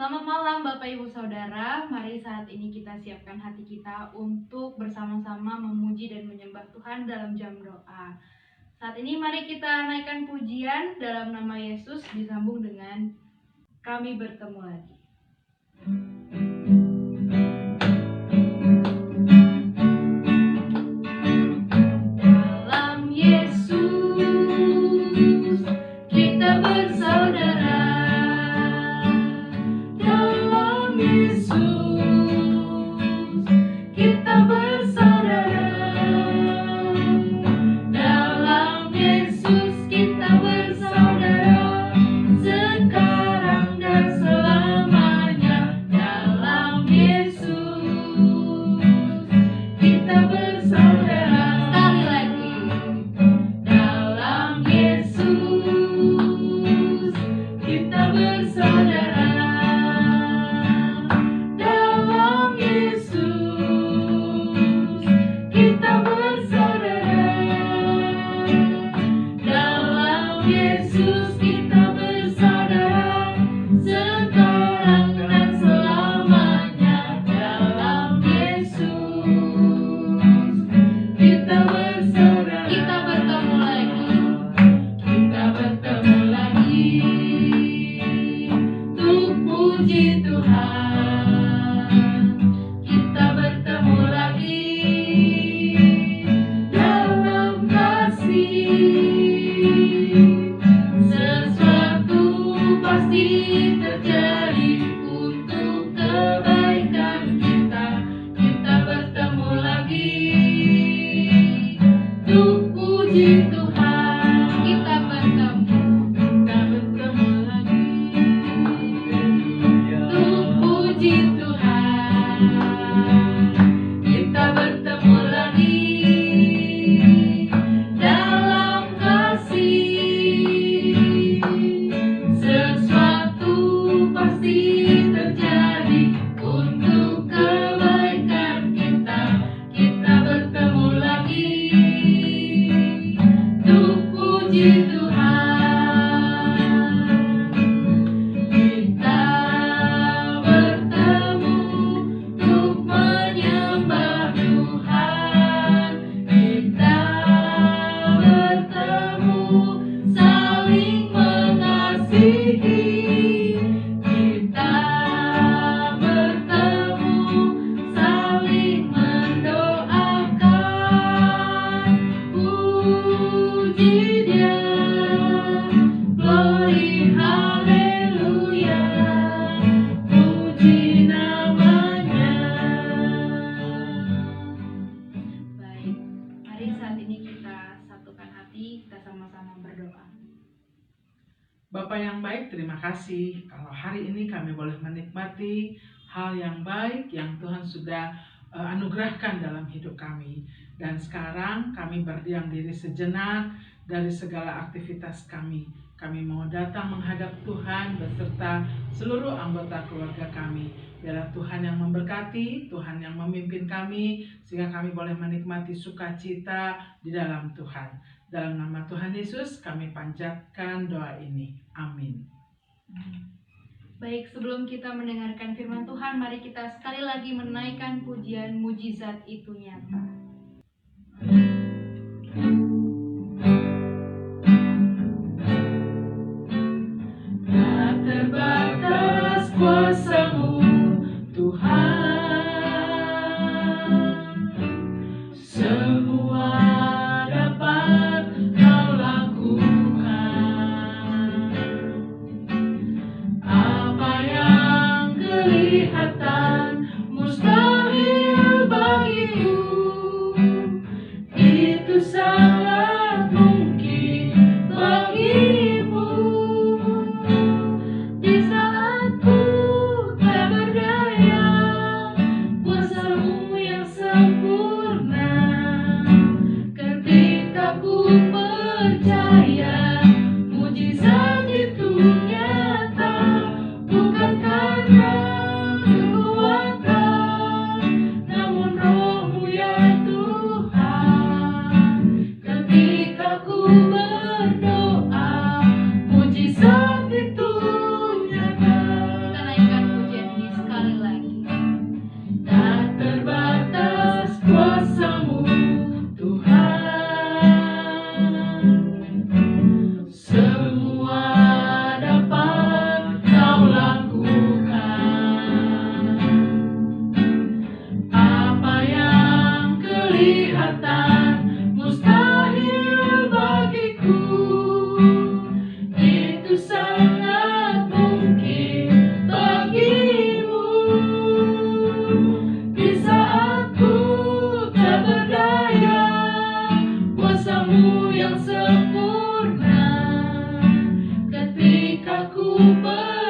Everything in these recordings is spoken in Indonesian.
Selamat malam Bapak Ibu Saudara, mari saat ini kita siapkan hati kita untuk bersama-sama memuji dan menyembah Tuhan dalam jam doa. Saat ini mari kita naikkan pujian dalam nama Yesus disambung dengan kami bertemu lagi. Dalam Yesus kita bersaudara. Bapak yang baik, terima kasih kalau hari ini kami boleh menikmati hal yang baik yang Tuhan sudah anugerahkan dalam hidup kami. Dan sekarang kami berdiam diri sejenak dari segala aktivitas kami. Kami mau datang menghadap Tuhan beserta seluruh anggota keluarga kami. Biarlah Tuhan yang memberkati, Tuhan yang memimpin kami, sehingga kami boleh menikmati sukacita di dalam Tuhan. Dalam nama Tuhan Yesus kami panjatkan doa ini. Amin. Baik, sebelum kita mendengarkan firman Tuhan, mari kita sekali lagi menaikkan pujian mujizat itu nyata. Tak terbatas kuasa-Mu Tuhan. Di saat ku tak berdaya,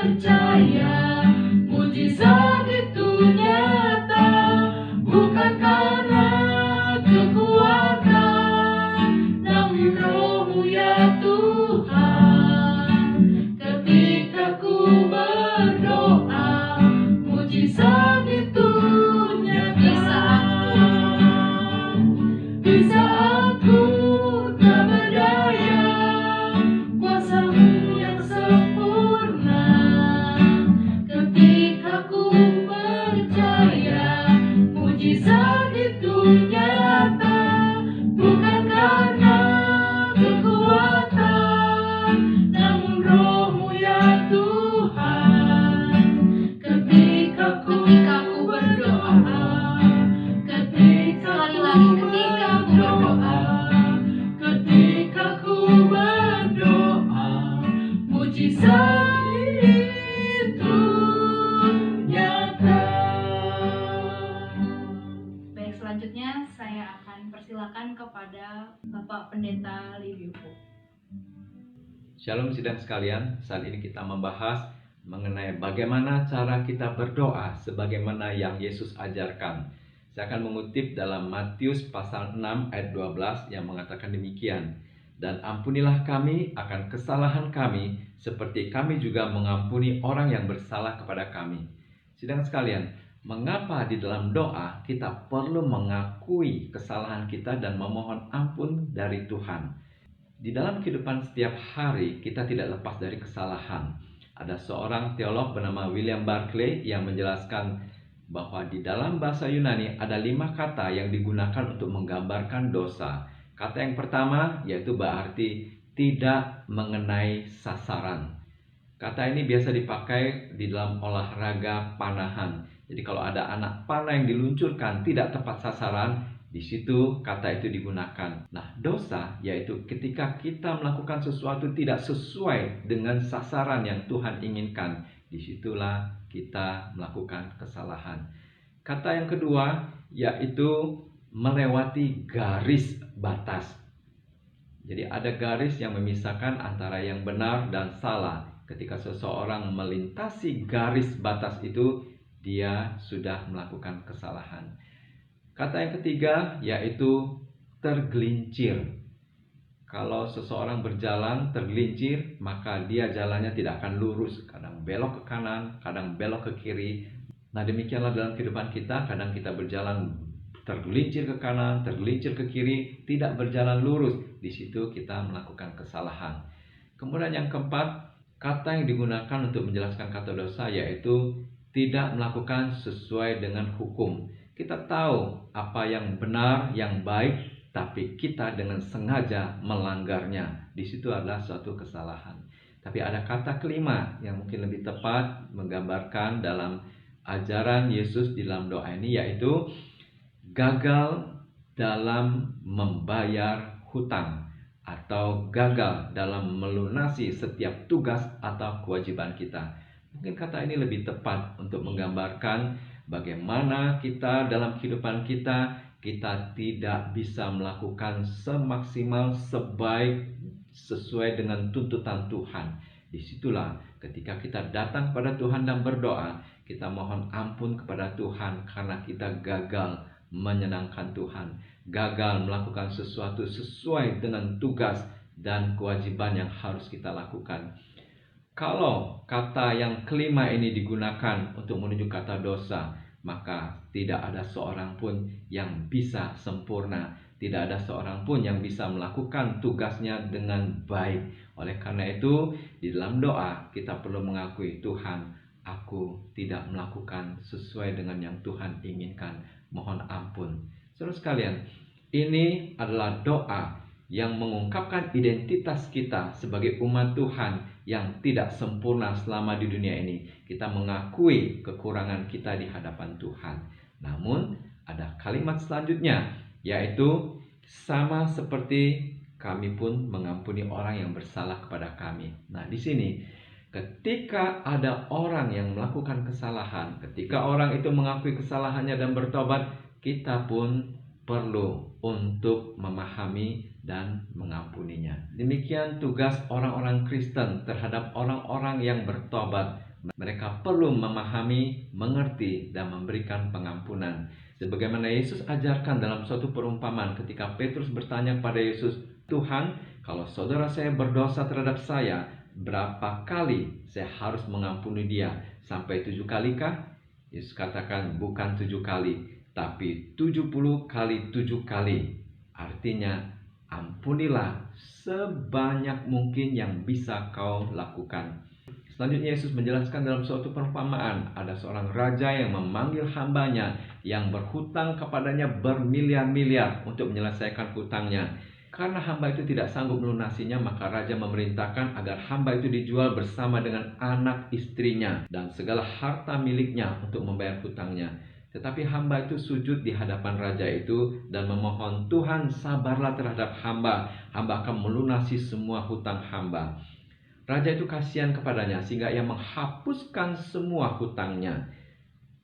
percaya mujizat itu nyata, bukan karena kekuatan, namun Roh-Mu ya Tuhan. Ketika ku berdoa, mujizat itu nyata. Di saat ku tak berdaya, kuasa-Mu yang sempurna. Ketika ku percaya, mujizat itu nyata, bukan karena kekuatan, namun Roh-Mu ya Tuhan. Ketika ku berdoa, Sekali lagi, ketika ku ketika ku berdoa, mujizat itu nyata. Baik, selanjutnya saya akan persilakan kepada Bapak Pendeta Liviupo. Shalom sidang sekalian, saat ini kita membahas mengenai bagaimana cara kita berdoa sebagaimana yang Yesus ajarkan. Saya akan mengutip dalam Matius pasal 6 ayat 12 yang mengatakan demikian. Dan ampunilah kami akan kesalahan kami seperti kami juga mengampuni orang yang bersalah kepada kami. Sidang sekalian, mengapa di dalam doa kita perlu mengakui kesalahan kita dan memohon ampun dari Tuhan? Di dalam kehidupan setiap hari kita tidak lepas dari kesalahan. Ada seorang teolog bernama William Barclay yang menjelaskan bahwa di dalam bahasa Yunani ada 5 kata yang digunakan untuk menggambarkan dosa. Kata yang pertama yaitu berarti tidak mengenai sasaran. Kata ini biasa dipakai di dalam olahraga panahan. Jadi kalau ada anak panah yang diluncurkan tidak tepat sasaran, di situ kata itu digunakan. Nah, dosa yaitu ketika kita melakukan sesuatu tidak sesuai dengan sasaran yang Tuhan inginkan. Disitulah kita melakukan kesalahan. Kata yang kedua yaitu melewati garis batas. Jadi ada garis yang memisahkan antara yang benar dan salah. Ketika seseorang melintasi garis batas itu, dia sudah melakukan kesalahan. Kata yang ketiga yaitu tergelincir. Kalau seseorang berjalan tergelincir, maka dia jalannya tidak akan lurus. Kadang belok ke kanan, kadang belok ke kiri. Nah, demikianlah dalam kehidupan kita. Kadang kita berjalan tergelincir ke kanan, tergelincir ke kiri, tidak berjalan lurus. Di situ kita melakukan kesalahan. Kemudian yang keempat, kata yang digunakan untuk menjelaskan kata dosa yaitu tidak melakukan sesuai dengan hukum. Kita tahu apa yang benar, yang baik, tapi kita dengan sengaja melanggarnya. Di situ adalah suatu kesalahan. Tapi ada kata kelima yang mungkin lebih tepat menggambarkan dalam ajaran Yesus di dalam doa ini, yaitu gagal dalam membayar hutang atau gagal dalam melunasi setiap tugas atau kewajiban kita. Mungkin kata ini lebih tepat untuk menggambarkan bagaimana kita dalam kehidupan kita tidak bisa melakukan semaksimal sebaik sesuai dengan tuntutan Tuhan. Disitulah ketika kita datang kepada Tuhan dan berdoa, kita mohon ampun kepada Tuhan karena kita gagal menyenangkan Tuhan, gagal melakukan sesuatu sesuai dengan tugas dan kewajiban yang harus kita lakukan. Kalau kata yang kelima ini digunakan untuk menuju kata dosa, maka tidak ada seorang pun yang bisa sempurna. Tidak ada seorang pun yang bisa melakukan tugasnya dengan baik. Oleh karena itu, di dalam doa kita perlu mengakui, Tuhan, aku tidak melakukan sesuai dengan yang Tuhan inginkan. Mohon ampun. Saudara sekalian, ini adalah doa yang mengungkapkan identitas kita sebagai umat Tuhan yang tidak sempurna selama di dunia ini. Kita mengakui kekurangan kita di hadapan Tuhan. Namun ada kalimat selanjutnya, yaitu sama seperti kami pun mengampuni orang yang bersalah kepada kami. Nah, di sini ketika ada orang yang melakukan kesalahan, ketika orang itu mengakui kesalahannya dan bertobat, kita pun perlu untuk memahami dan mengampuninya. Demikian tugas orang-orang Kristen terhadap orang-orang yang bertobat. Mereka perlu memahami, mengerti, dan memberikan pengampunan. Sebagaimana Yesus ajarkan dalam suatu perumpamaan ketika Petrus bertanya kepada Yesus, "Tuhan, kalau saudara saya berdosa terhadap saya, berapa kali saya harus mengampuni dia? Sampai 7 kalikah?" Yesus katakan, "Bukan 7 kali, tapi 70 kali 7 kali." Artinya, ampunilah sebanyak mungkin yang bisa kau lakukan. Selanjutnya Yesus menjelaskan dalam suatu perumpamaan, ada seorang raja yang memanggil hambanya yang berhutang kepadanya bermiliar-miliar untuk menyelesaikan hutangnya. Karena hamba itu tidak sanggup melunasinya, maka raja memerintahkan agar hamba itu dijual bersama dengan anak istrinya dan segala harta miliknya untuk membayar hutangnya. Tetapi hamba itu sujud di hadapan raja itu dan memohon, "Tuhan, sabarlah terhadap hamba. Hamba akan melunasi semua hutang hamba." Raja itu kasihan kepadanya sehingga ia menghapuskan semua hutangnya.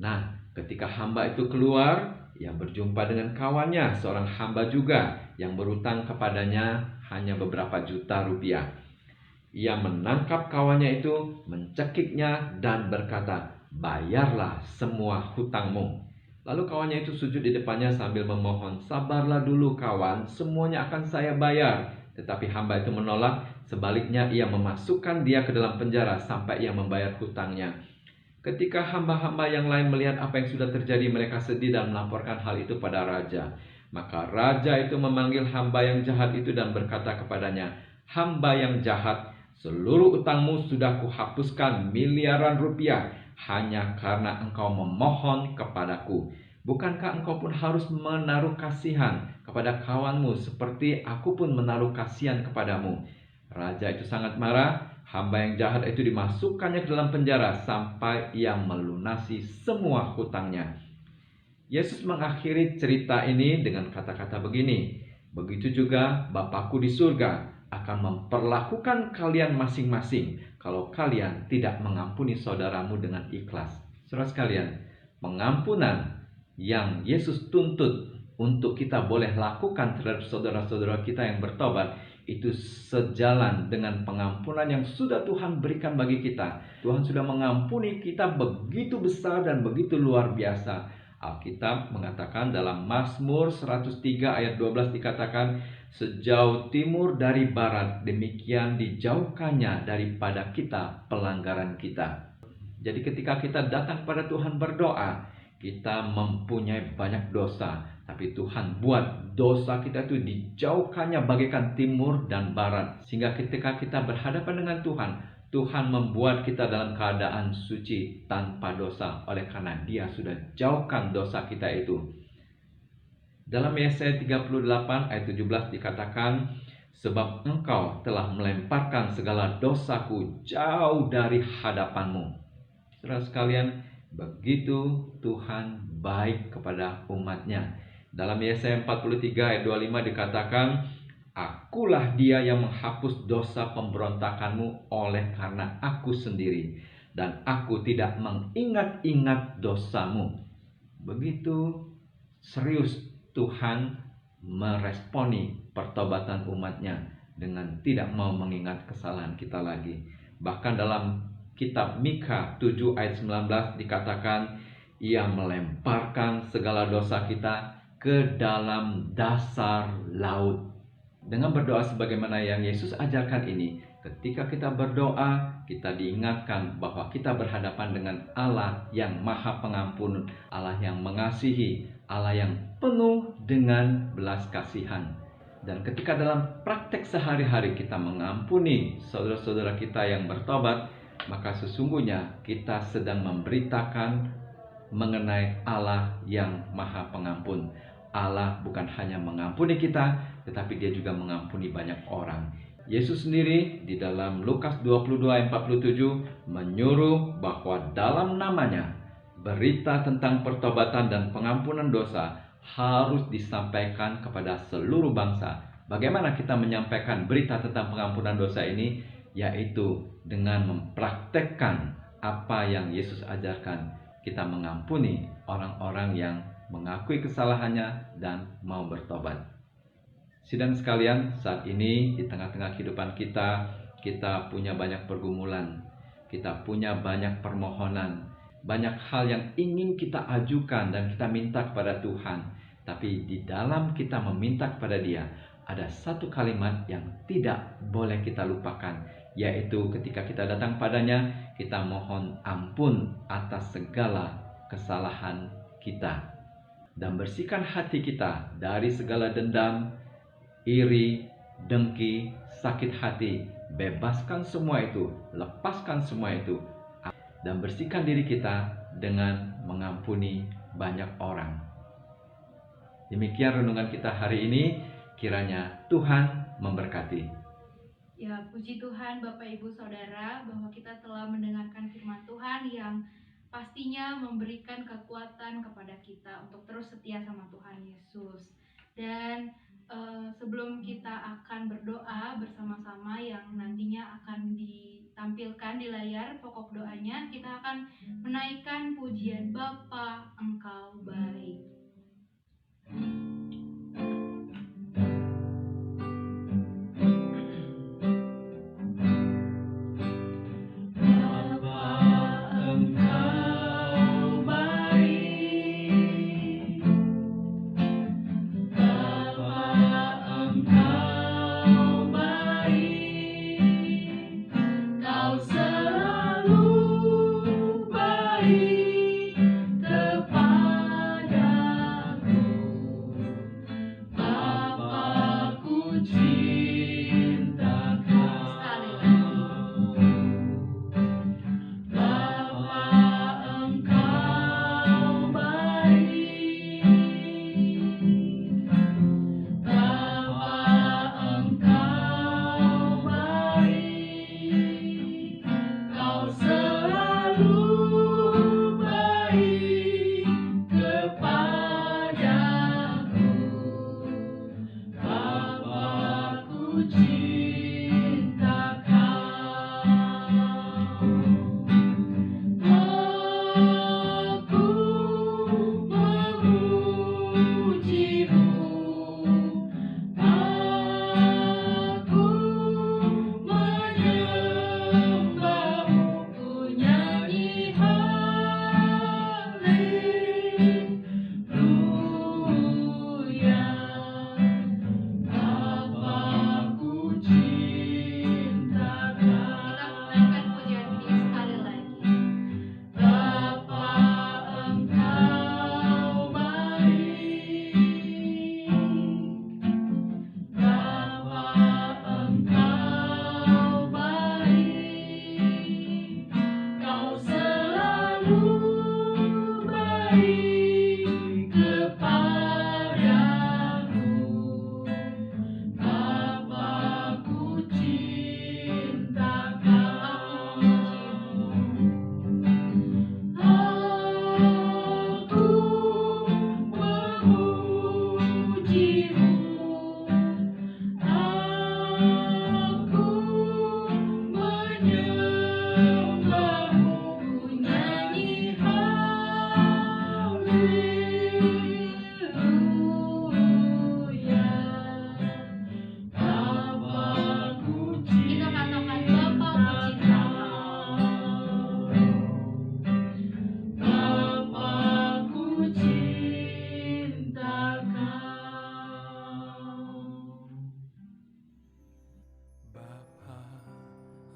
Nah, ketika hamba itu keluar, ia berjumpa dengan kawannya, seorang hamba juga yang berutang kepadanya hanya beberapa juta rupiah. Ia menangkap kawannya itu, mencekiknya dan berkata, "Bayarlah semua hutangmu." Lalu kawannya itu sujud di depannya sambil memohon, "Sabarlah dulu kawan, semuanya akan saya bayar." Tetapi hamba itu menolak, sebaliknya ia memasukkan dia ke dalam penjara sampai ia membayar hutangnya. Ketika hamba-hamba yang lain melihat apa yang sudah terjadi, mereka sedih dan melaporkan hal itu pada raja. Maka raja itu memanggil hamba yang jahat itu dan berkata kepadanya, "Hamba yang jahat, seluruh utangmu sudah kuhapuskan miliaran rupiah hanya karena engkau memohon kepadaku. Bukankah engkau pun harus menaruh kasihan kepada kawanmu seperti aku pun menaruh kasihan kepadamu?" Raja itu sangat marah. Hamba yang jahat itu dimasukkannya ke dalam penjara sampai ia melunasi semua hutangnya. Yesus mengakhiri cerita ini dengan kata-kata begini, "Begitu juga Bapakku di surga akan memperlakukan kalian masing-masing kalau kalian tidak mengampuni saudaramu dengan ikhlas." Saudara sekalian, pengampunan yang Yesus tuntut untuk kita boleh lakukan terhadap saudara-saudara kita yang bertobat itu sejalan dengan pengampunan yang sudah Tuhan berikan bagi kita. Tuhan sudah mengampuni kita begitu besar dan begitu luar biasa. Alkitab mengatakan dalam Mazmur 103 ayat 12 dikatakan, "Sejauh timur dari barat, demikian dijauhkannya daripada kita pelanggaran kita." Jadi ketika kita datang kepada Tuhan berdoa, kita mempunyai banyak dosa, tapi Tuhan buat dosa kita itu dijauhkannya bagaikan timur dan barat. Sehingga ketika kita berhadapan dengan Tuhan, Tuhan membuat kita dalam keadaan suci tanpa dosa, oleh karena Dia sudah jauhkan dosa kita itu. Dalam Yesaya 38 ayat 17 dikatakan, "Sebab engkau telah melemparkan segala dosaku jauh dari hadapanmu." Saudara sekalian, begitu Tuhan baik kepada umatnya. Dalam Yesaya 43 ayat 25 dikatakan, "Akulah Dia yang menghapus dosa pemberontakanmu oleh karena Aku sendiri, dan Aku tidak mengingat-ingat dosamu." Begitu serius Tuhan meresponi pertobatan umatnya dengan tidak mau mengingat kesalahan kita lagi. Bahkan dalam kitab Mikha 7 ayat 19 dikatakan, "Ia melemparkan segala dosa kita ke dalam dasar laut." Dengan berdoa sebagaimana yang Yesus ajarkan ini, ketika kita berdoa, kita diingatkan bahwa kita berhadapan dengan Allah yang Maha Pengampun, Allah yang mengasihi, Allah yang penuh dengan belas kasihan. Dan ketika dalam praktek sehari-hari kita mengampuni saudara-saudara kita yang bertobat, maka sesungguhnya kita sedang memberitakan mengenai Allah yang Maha Pengampun. Allah bukan hanya mengampuni kita, tetapi Dia juga mengampuni banyak orang. Yesus sendiri di dalam Lukas 22 ayat 47 menyuruh bahwa dalam namanya berita tentang pertobatan dan pengampunan dosa harus disampaikan kepada seluruh bangsa. Bagaimana kita menyampaikan berita tentang pengampunan dosa ini? Yaitu dengan mempraktekkan apa yang Yesus ajarkan. Kita mengampuni orang-orang yang mengakui kesalahannya dan mau bertobat. Sidang sekalian, saat ini di tengah-tengah kehidupan kita punya banyak pergumulan. kita punya banyak permohonan, banyak hal yang ingin kita ajukan dan kita minta kepada Tuhan. Tapi di dalam kita meminta kepada Dia, ada satu kalimat yang tidak boleh kita lupakan, yaitu ketika kita datang padanya, kita mohon ampun atas segala kesalahan kita. Dan bersihkan hati kita dari segala dendam, iri, dengki, sakit hati. Bebaskan semua itu, lepaskan semua itu, dan bersihkan diri kita dengan mengampuni banyak orang. Demikian renungan kita hari ini. Kiranya Tuhan memberkati. Ya, puji Tuhan Bapak Ibu Saudara bahwa kita telah mendengarkan firman Tuhan yang pastinya memberikan kekuatan kepada kita untuk terus setia sama Tuhan Yesus. Dan sebelum kita akan berdoa bersama-sama yang nantinya akan ditampilkan di layar pokok doanya, kita akan menaikkan pujian Bapa Engkau baik.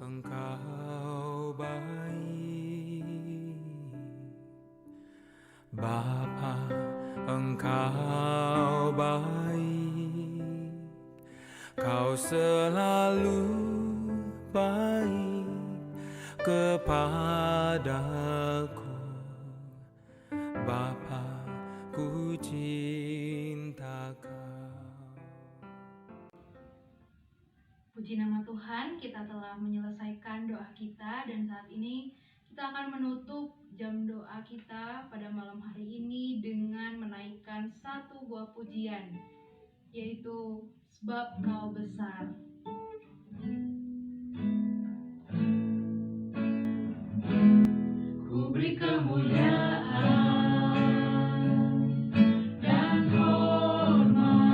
Engkau baik, Bapa, Engkau baik, Kau selalu baik kepadaku, Bapa, ku cinta Kau. Puji nama Tuhan, kita telah menyelesaikan doa kita dan saat ini kita akan menutup jam doa kita pada malam hari ini dengan menaikkan satu buah pujian, yaitu Sebab Kau Besar. Ku beri kemuliaan dan hormat,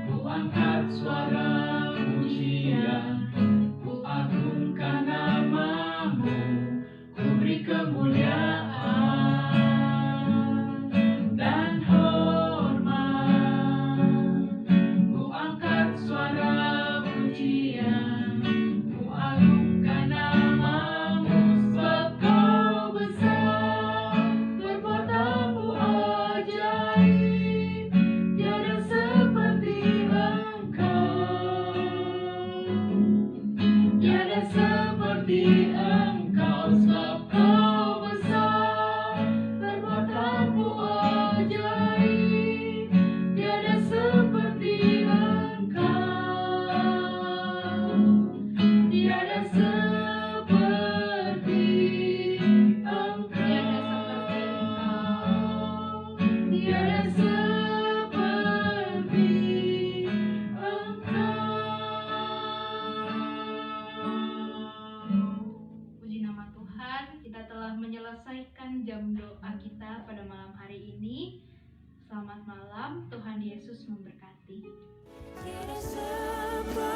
ku angkat suara pujian, ku agungkan nama sebab Kau besar, perbuatanmu ajaib, tiada seperti Engkau, tiada seperti Engkau, tiada seperti Engkau. Puji nama Tuhan, kita telah menyelesaikan jam doa kita pada malam hari ini. Selamat malam, Tuhan Yesus memberkati. Tiada seperti